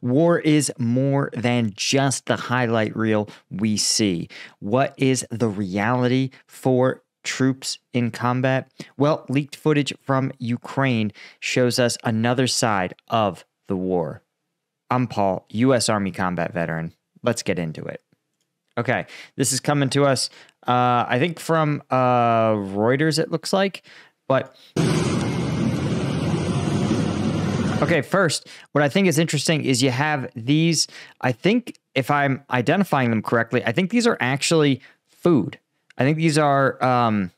War is more than just the highlight reel we see. What is the reality for troops in combat? Well, leaked footage from Ukraine shows us another side of the war. I'm Paul, U.S. Army combat veteran. Let's get into it. Okay, this is coming to us, I think from Reuters, it looks like. But okay, first, what I think is interesting is you have these, I think if I'm identifying them correctly, I think these are actually food. I think these are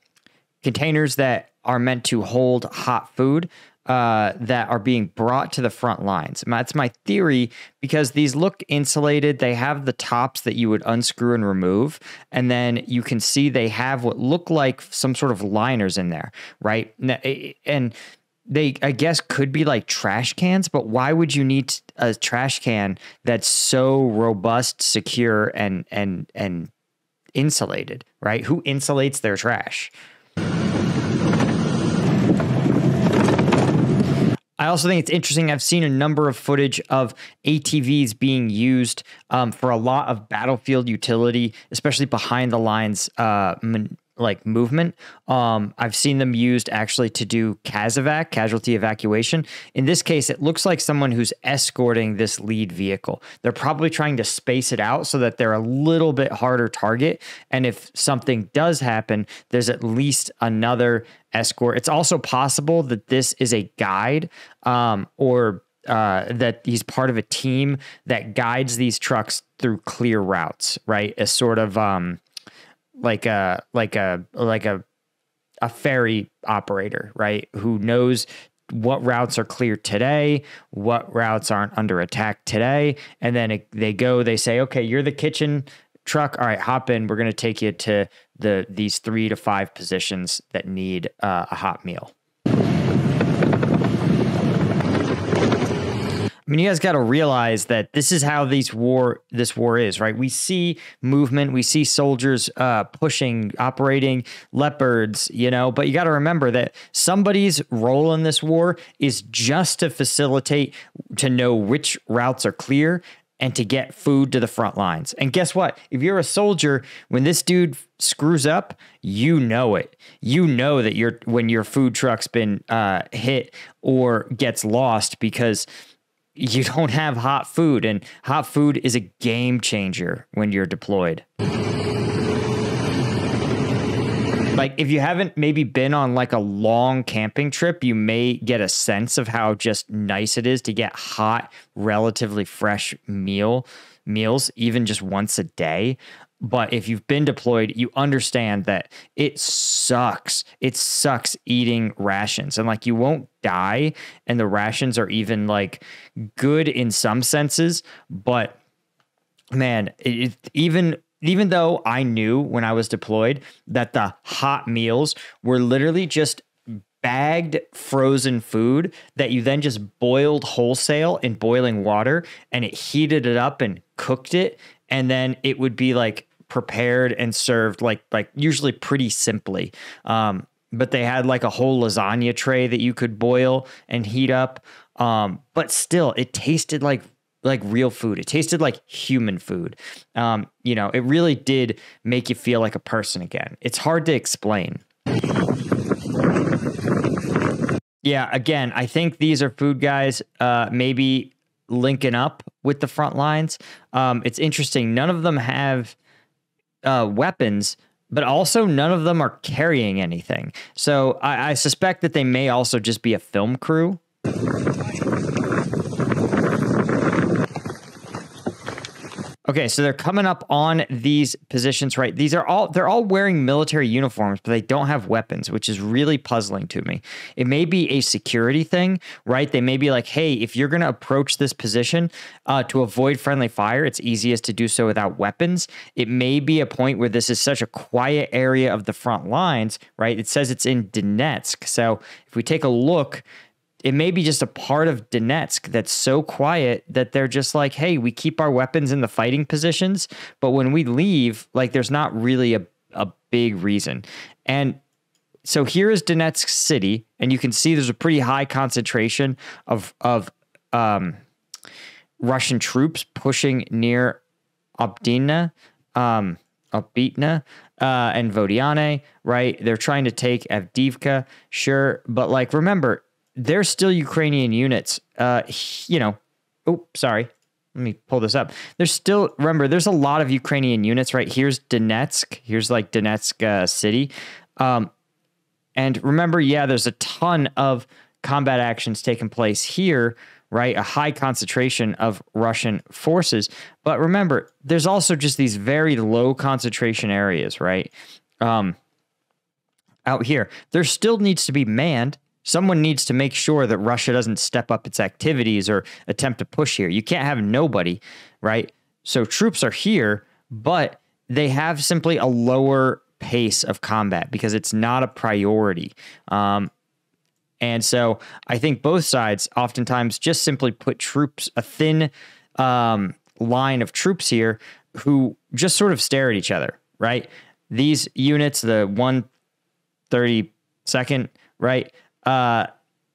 containers that are meant to hold hot food that are being brought to the front lines. That's my theory, because these look insulated. They have the tops that you would unscrew and remove, and then you can see they have what look like some sort of liners in there, right? And they, I guess, could be like trash cans, but why would you need a trash can that's so robust, secure, and insulated, right? Who insulates their trash? I also think it's interesting. I've seen a number of footage of ATVs being used for a lot of battlefield utility, especially behind the lines, like movement. I've seen them used actually to do CASEVAC, casualty evacuation. In this case, it looks like someone who's escorting this lead vehicle. They're probably trying to space it out so that they're a little bit harder target. And if something does happen, there's at least another escort. It's also possible that this is a guide or that he's part of a team that guides these trucks through clear routes, right? A sort of like a ferry operator, right? Who knows what routes are clear today, what routes aren't under attack today. And then they say, okay, you're the kitchen truck. All right, hop in. We're going to take you to these 3 to 5 positions that need a hot meal. I mean, you guys got to realize that this is how this war is, right? We see movement, we see soldiers pushing, operating leopards, but you got to remember that somebody's role in this war is just to facilitate, to know which routes are clear and to get food to the front lines. And guess what? If you're a soldier, when this dude screws up, you know it. You know that when your food truck's been hit or gets lost because you don't have hot food, and hot food is a game changer when you're deployed. Like, if you haven't maybe been on like a long camping trip, you may get a sense of how just nice it is to get hot, relatively fresh meals, even just once a day. But if you've been deployed, you understand that it sucks. It sucks eating rations, and like you won't die. And the rations are even like good in some senses, but man, even though I knew when I was deployed that the hot meals were literally just bagged frozen food that you then just boiled wholesale in boiling water, and it heated it up and cooked it, and then it would be like prepared and served like usually pretty simply. But they had like a whole lasagna tray that you could boil and heat up. But still, it tasted like real food. It tasted like human food. It really did make you feel like a person again. It's hard to explain. Yeah, again, I think these are food guys, maybe linking up with the front lines. It's interesting. None of them have weapons, but also none of them are carrying anything. So I suspect that they may also just be a film crew. Okay, so they're coming up on these positions, right? They're all wearing military uniforms, but they don't have weapons, which is really puzzling to me. It may be a security thing, right? They may be like, hey, if you're going to approach this position to avoid friendly fire, it's easiest to do so without weapons. It may be a point where this is such a quiet area of the front lines, right? It says it's in Donetsk. So if we take a look, it may be just a part of Donetsk that's so quiet that they're just like, hey, we keep our weapons in the fighting positions, but when we leave, like, there's not really a big reason. And so here is Donetsk city, and you can see there's a pretty high concentration of Russian troops pushing near Obdina, and Vodiane, right? They're trying to take Avdiivka, sure. But like, remember, there's still Ukrainian units, oh, sorry. Let me pull this up. Remember, there's a lot of Ukrainian units, right? Here's Donetsk. Here's like Donetsk city. And remember, yeah, there's a ton of combat actions taking place here, right? A high concentration of Russian forces. But remember, there's also just these very low concentration areas, right? Out here. There still needs to be manned. Someone needs to make sure that Russia doesn't step up its activities or attempt to push here. You can't have nobody, right? So troops are here, but they have simply a lower pace of combat because it's not a priority. And so I think both sides oftentimes just simply put troops, a thin line of troops here who just sort of stare at each other, right? These units, the 132nd, right?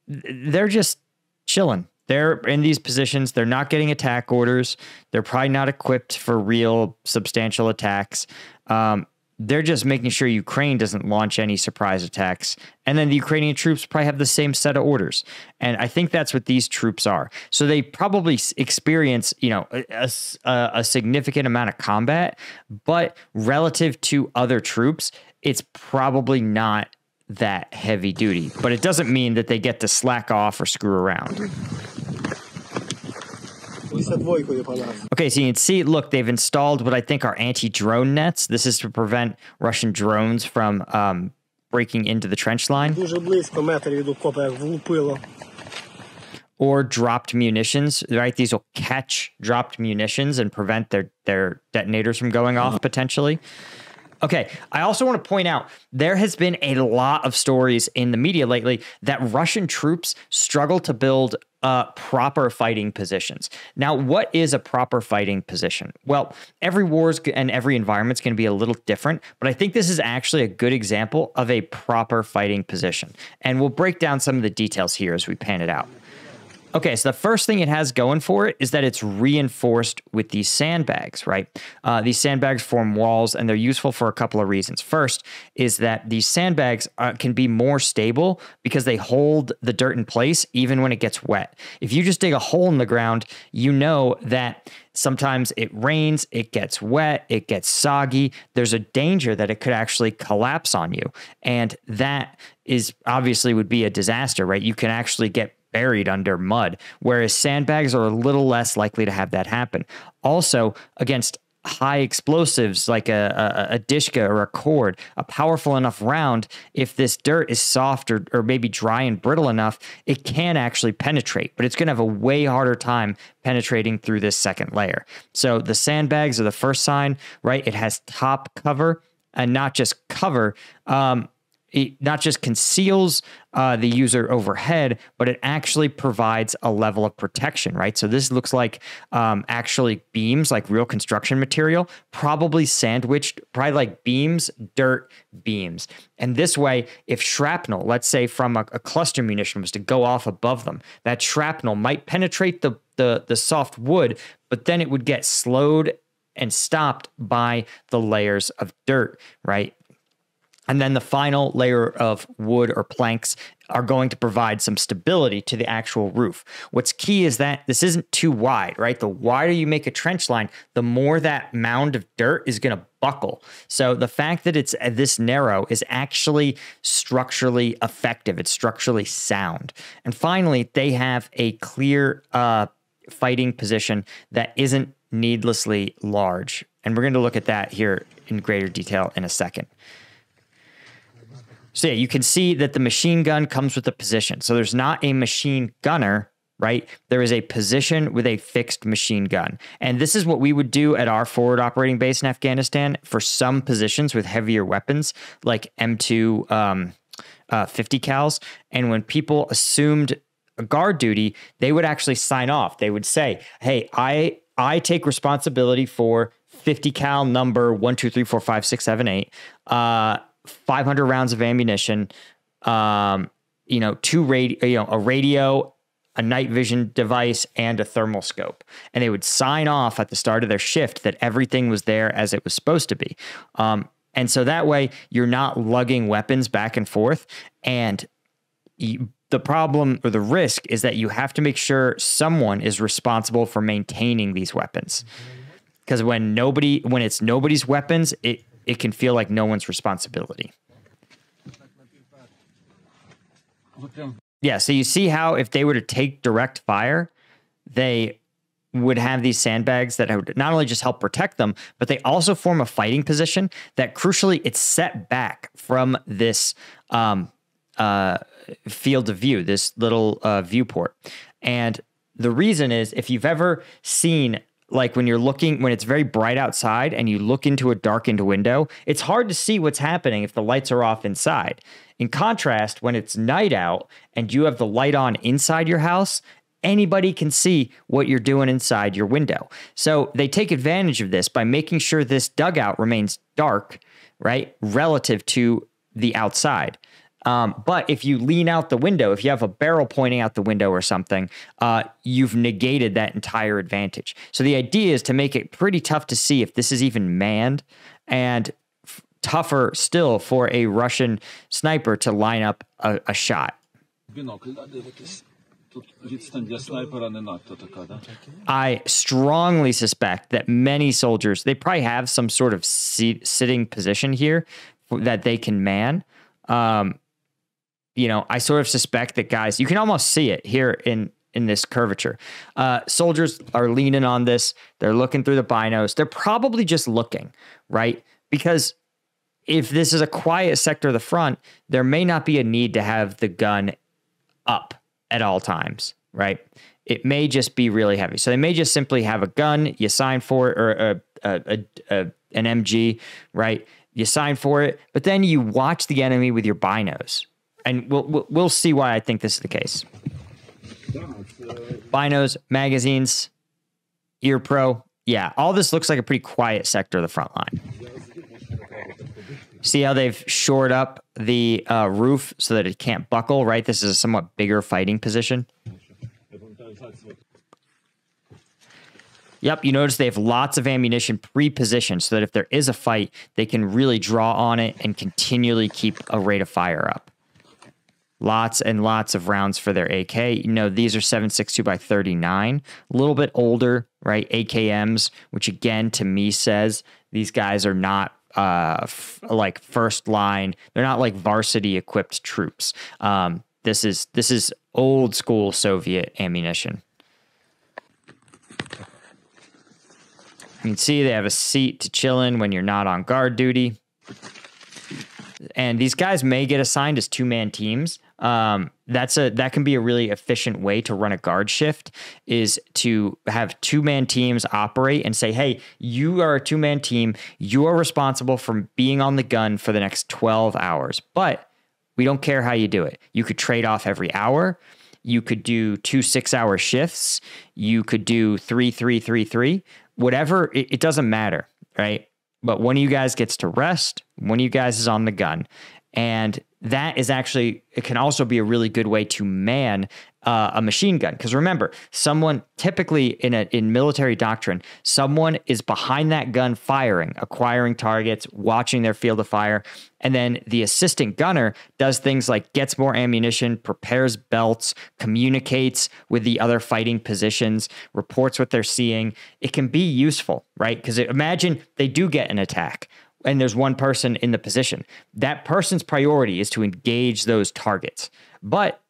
They're just chilling. They're in these positions. They're not getting attack orders. They're probably not equipped for real substantial attacks. They're just making sure Ukraine doesn't launch any surprise attacks. And then the Ukrainian troops probably have the same set of orders. And I think that's what these troops are. So they probably experience, a significant amount of combat, but relative to other troops, it's probably not that heavy duty, but it doesn't mean that they get to slack off or screw around. Okay, so you can see, look, they've installed what I think are anti-drone nets. This is to prevent Russian drones from breaking into the trench line. Or dropped munitions, right? These will catch dropped munitions and prevent their detonators from going off potentially. Okay, I also want to point out there has been a lot of stories in the media lately that Russian troops struggle to build proper fighting positions. Now, what is a proper fighting position? Well, every war and every environment is going to be a little different, but I think this is actually a good example of a proper fighting position. And we'll break down some of the details here as we pan it out. Okay, so the first thing it has going for it is that it's reinforced with these sandbags, right? These sandbags form walls, and they're useful for a couple of reasons. First is that these sandbags can be more stable because they hold the dirt in place even when it gets wet. If you just dig a hole in the ground, you know that sometimes it rains, it gets wet, it gets soggy. There's a danger that it could actually collapse on you. And that is obviously would be a disaster, right? You can actually get buried under mud, whereas sandbags are a little less likely to have that happen. Also, against high explosives like a dishka or a cord, a powerful enough round, if this dirt is soft or maybe dry and brittle enough, it can actually penetrate, but it's going to have a way harder time penetrating through this second layer. So the sandbags are the first sign, right? It has top cover and not just cover. It not just conceals the user overhead, but it actually provides a level of protection, right? So this looks like actually beams, like real construction material, probably sandwiched, probably like beams, dirt, beams. And this way, if shrapnel, let's say from a cluster munition was to go off above them, that shrapnel might penetrate the soft wood, but then it would get slowed and stopped by the layers of dirt, right? And then the final layer of wood or planks are going to provide some stability to the actual roof. What's key is that this isn't too wide, right? The wider you make a trench line, the more that mound of dirt is going to buckle. So the fact that it's this narrow is actually structurally effective. It's structurally sound. And finally, they have a clear fighting position that isn't needlessly large. And we're going to look at that here in greater detail in a second. So yeah, you can see that the machine gun comes with a position. So there's not a machine gunner, right? There is a position with a fixed machine gun. And this is what we would do at our forward operating base in Afghanistan for some positions with heavier weapons, like M2 50 cals. And when people assumed guard duty, they would actually sign off. They would say, hey, I take responsibility for 50 cal number 1, 2, 3, 4, 5, 6, 7, 8. 500 rounds of ammunition, a radio, a night vision device, and a thermal scope. And they would sign off at the start of their shift that everything was there as it was supposed to be. And so that way you're not lugging weapons back and forth. And the problem or the risk is that you have to make sure someone is responsible for maintaining these weapons. Because when it's nobody's weapons, it can feel like no one's responsibility. Yeah, so you see how if they were to take direct fire, they would have these sandbags that would not only just help protect them, but they also form a fighting position that crucially it's set back from this field of view, this little viewport. And the reason is if you've ever seen, like when it's very bright outside and you look into a darkened window, it's hard to see what's happening if the lights are off inside. In contrast, when it's night out and you have the light on inside your house, anybody can see what you're doing inside your window. So they take advantage of this by making sure this dugout remains dark, right, relative to the outside. But if you lean out the window, if you have a barrel pointing out the window or something, you've negated that entire advantage. So the idea is to make it pretty tough to see if this is even manned, and tougher still for a Russian sniper to line up a shot. I strongly suspect that many soldiers, they probably have some sort of sitting position here that they can man. I sort of suspect that guys, you can almost see it here in this curvature. Soldiers are leaning on this. They're looking through the binos. They're probably just looking, right? Because if this is a quiet sector of the front, there may not be a need to have the gun up at all times, right? It may just be really heavy. So they may just simply have a gun, you sign for it, or an MG, right? You sign for it, but then you watch the enemy with your binos. And we'll see why I think this is the case. Binos, magazines, ear pro. Yeah, all this looks like a pretty quiet sector of the front line. See how they've shored up the roof so that it can't buckle, right? This is a somewhat bigger fighting position. Yep, you notice they have lots of ammunition pre-positioned so that if there is a fight, they can really draw on it and continually keep a rate of fire up. Lots and lots of rounds for their AK. These are 7.62 by 39, a little bit older, right? AKMs, which again, to me says these guys are not like first line. They're not like varsity equipped troops. This is old school Soviet ammunition. You can see they have a seat to chill in when you're not on guard duty. And these guys may get assigned as two-man teams. That can be a really efficient way to run a guard shift, is to have two-man teams operate and say, hey, you are a two-man team. You are responsible for being on the gun for the next 12 hours. But we don't care how you do it. You could trade off every hour. You could do 2 6-hour shifts. You could do 3 3 3 3. Whatever, it doesn't matter, right? But one of you guys gets to rest. One of you guys is on the gun. And that is actually, it can also be a really good way to man a machine gun. Because remember, someone typically in military doctrine, someone is behind that gun firing, acquiring targets, watching their field of fire. And then the assistant gunner does things like gets more ammunition, prepares belts, communicates with the other fighting positions, reports what they're seeing. It can be useful, right? Because imagine they do get an attack and there's one person in the position. That person's priority is to engage those targets. But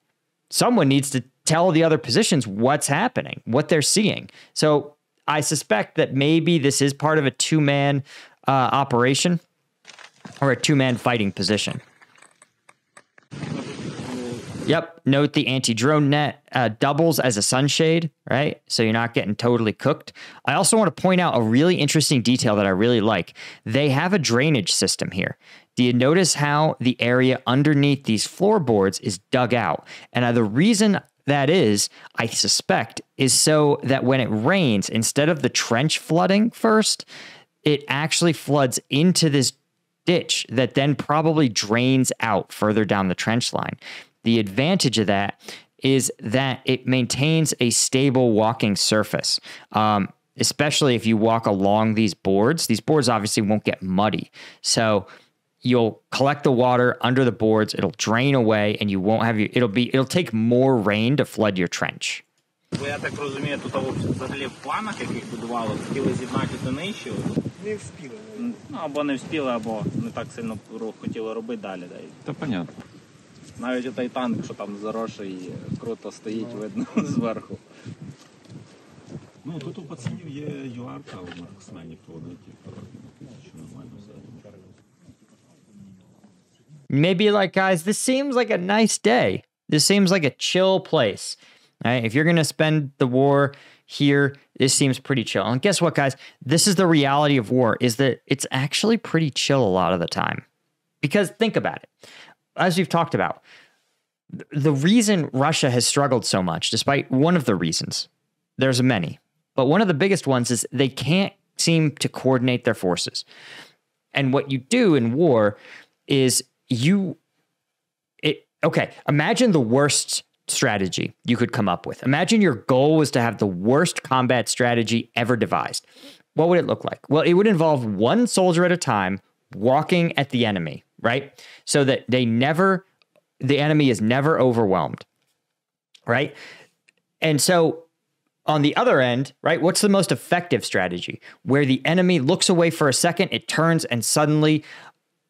someone needs to tell the other positions what's happening, what they're seeing. So I suspect that maybe this is part of a two-man operation or a two-man fighting position. Yep. Note the anti-drone net doubles as a sunshade, right? So you're not getting totally cooked. I also want to point out a really interesting detail that I really like. They have a drainage system here. Do you notice how the area underneath these floorboards is dug out? And the reason that is, I suspect, is so that when it rains, instead of the trench flooding first, it actually floods into this ditch that then probably drains out further down the trench line. The advantage of that is that it maintains a stable walking surface. Especially if you walk along these boards. These boards obviously won't get muddy. So you'll collect the water under the boards, it'll drain away, and you won't have it'll take more rain to flood your trench. Бо я так розумію, тут взагалі в планах, яких будували, хотіли з'єднати донищу. Не встигли. Ну, або не встигли, або не так сильно хотіли робити далі. Та понятно. Навіть той танк, що там заросший, круто стоїть, видно зверху. Ну, тут у пацанів є ЮАР-ка у марксменів, то вони що нормально взагалі. Maybe like, guys, this seems like a nice day. This seems like a chill place. Right? If you're going to spend the war here, this seems pretty chill. And guess what, guys? This is the reality of war, is that it's actually pretty chill a lot of the time. Because think about it. As we've talked about, the reason Russia has struggled so much, despite one of the reasons, there's many, but one of the biggest ones is they can't seem to coordinate their forces. And what you do in war is imagine the worst strategy you could come up with. Imagine your goal was to have the worst combat strategy ever devised. What would it look like? Well, it would involve one soldier at a time walking at the enemy, right? So that the enemy is never overwhelmed, right? And so on the other end, right, what's the most effective strategy? Where the enemy looks away for a second, it turns, and suddenly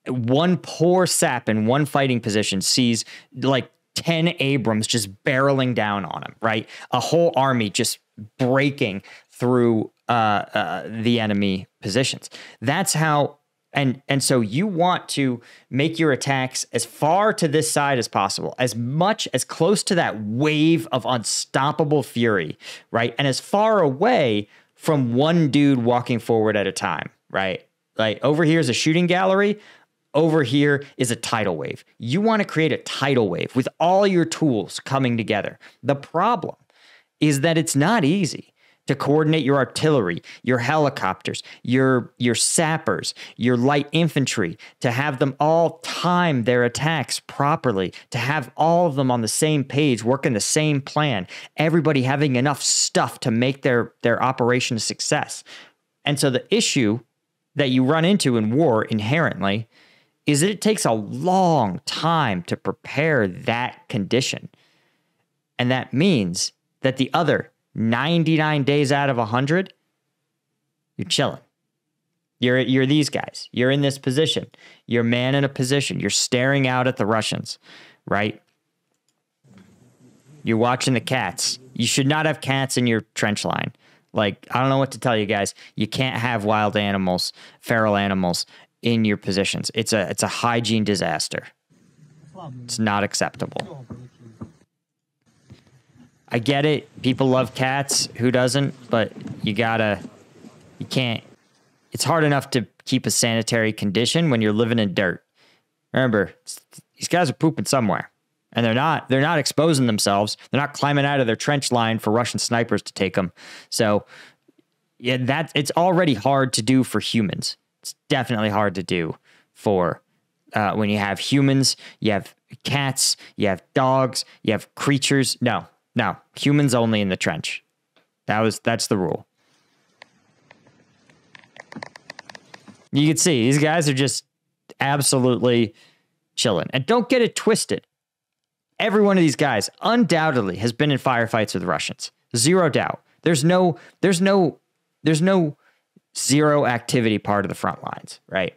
one poor sap in one fighting position sees like 10 Abrams just barreling down on him, right? A whole army just breaking through the enemy positions. That's how, and so you want to make your attacks as far to this side as possible, as close to that wave of unstoppable fury, right? And as far away from one dude walking forward at a time, right? Like over here is a shooting gallery. Over here is a tidal wave. You want to create a tidal wave with all your tools coming together. The problem is that it's not easy to coordinate your artillery, your helicopters, your sappers, your light infantry, to have them all time their attacks properly, to have all of them on the same page, working the same plan, everybody having enough stuff to make their operation a success. And so the issue that you run into in war inherently is that it takes a long time to prepare that condition. And that means that the other 99 days out of 100, you're chilling. You're these guys. You're in this position. You're man in a position. You're staring out at the Russians, right? You're watching the cats. You should not have cats in your trench line. Like, I don't know what to tell you guys. You can't have wild animals, feral animals in your positions. It's a hygiene disaster. It's not acceptable. I get it. People love cats. Who doesn't? But you can't. It's hard enough to keep a sanitary condition when you're living in dirt. Remember, these guys are pooping somewhere. And they're not exposing themselves. They're not climbing out of their trench line for Russian snipers to take them. So yeah, it's already hard to do for humans. It's definitely hard to do for when you have humans, you have cats, you have dogs, you have creatures. No, humans only in the trench. That's the rule. You can see these guys are just absolutely chilling. And don't get it twisted. Every one of these guys undoubtedly has been in firefights with Russians. Zero doubt. There's no zero activity part of the front lines, right?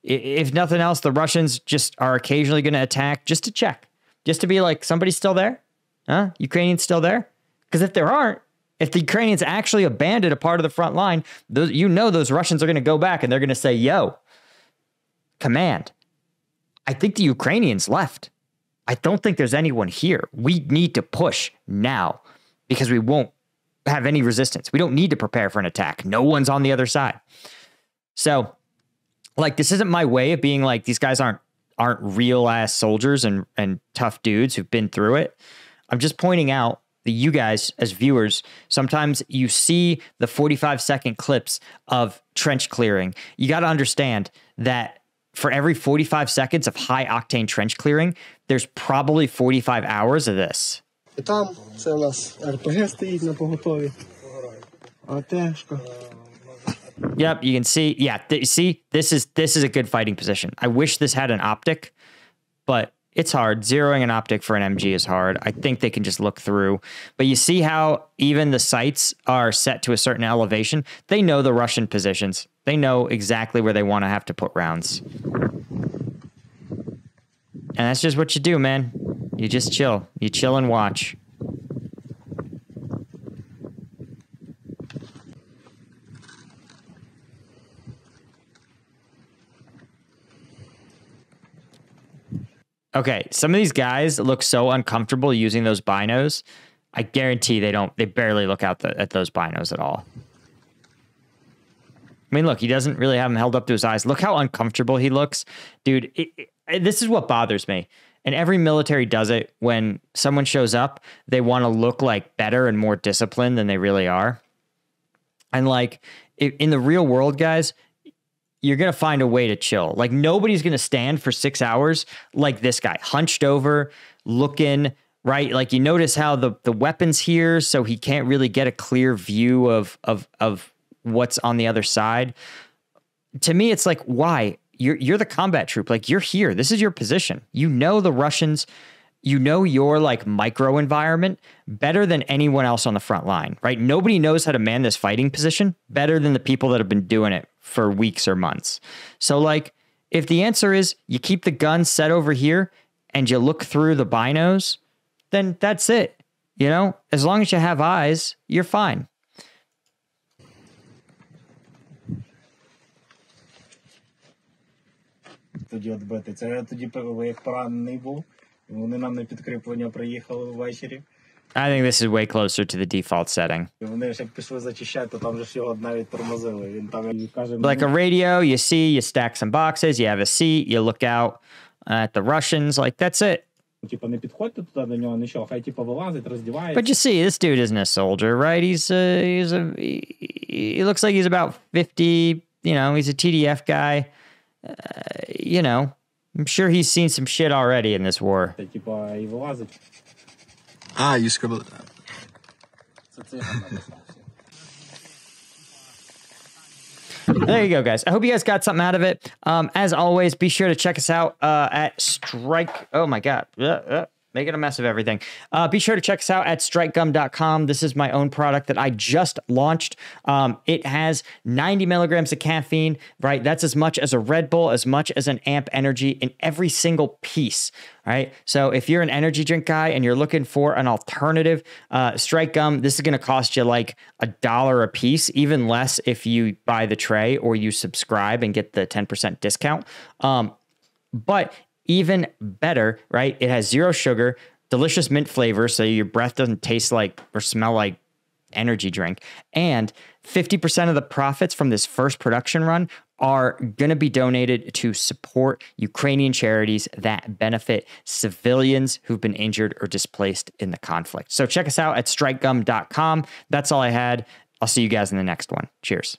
If nothing else, the Russians just are occasionally going to attack just to check, just to be like, somebody's still there? Huh? Ukrainians still there? Because if there aren't, if the Ukrainians actually abandoned a part of the front line, those Russians are going to go back and they're going to say, yo, command, I think the Ukrainians left. I don't think there's anyone here. We need to push now because we won't have any resistance. We don't need to prepare for an attack. No one's on the other side. So, like, this isn't my way of being like, these guys aren't real ass soldiers and tough dudes who've been through it. I'm just pointing out that you guys as viewers, sometimes you see the 45-second clips of trench clearing. You got to understand that for every 45 seconds of high octane trench clearing, there's probably 45 hours of this. І там це у нас РПГ стоїть на поготові. АТшка. Yep, you can see. Yeah, see, this is a good fighting position. I wish this had an optic, but it's hard. Zeroing an optic for an MG is hard. I think they can just look through. But you see how even the sights are set to a certain elevation? They know the Russian positions. They know exactly where they want to have to put rounds. And that's just what you do, man. You just chill. You chill and watch. Okay, some of these guys look so uncomfortable using those binos. I guarantee they barely look out at those binos at all. I mean, look, he doesn't really have them held up to his eyes. Look how uncomfortable he looks. Dude, this is what bothers me. And every military does it. When someone shows up, they want to look like better and more disciplined than they really are. And like in the real world, guys, you're going to find a way to chill. Like nobody's going to stand for 6 hours like this guy, hunched over, looking, right? Like you notice how the weapon's here, so he can't really get a clear view of what's on the other side. To me, it's like, why? You're the combat troop. Like you're here. This is your position. You know the Russians, you know your like micro environment better than anyone else on the front line, right? Nobody knows how to man this fighting position better than the people that have been doing it for weeks or months. So like, if the answer is you keep the gun set over here and you look through the binos, then that's it. You know, as long as you have eyes, you're fine. Тоді відбити. Це я тоді як поранений був. Вони нам на підкріплення приїхали ввечері. I think this is way closer to the default setting. Вони ж як пішли зачищати, то там же ж його навіть тормозили. Він там каже... Like a radio, you see, you stack some boxes, you have a seat, you look out at the Russians, like that's it. Типа не підходьте туди до нього, нічого, хай типа вилазить, роздівається. But you see, this dude isn't a soldier, right? He looks like he's about 50, you know, he's a TDF guy. You know, I'm sure he's seen some shit already in this war. Типа і вилазить. You scribbled it. Це циган написав. There you go, guys. I hope you guys got something out of it. As always, be sure to check us out at Strike. Oh my God. Making a mess of everything. Be sure to check us out at strikegum.com. This is my own product that I just launched. It has 90 milligrams of caffeine, right? That's as much as a Red Bull, as much as an Amp Energy in every single piece, right? So if you're an energy drink guy and you're looking for an alternative, Strike Gum, this is going to cost you like $1 a piece, even less if you buy the tray or you subscribe and get the 10% discount. But even better, right? It has 0 sugar, delicious mint flavor, so your breath doesn't taste like or smell like energy drink. And 50% of the profits from this first production run are going to be donated to support Ukrainian charities that benefit civilians who've been injured or displaced in the conflict. So check us out at strikegum.com. That's all I had. I'll see you guys in the next one. Cheers.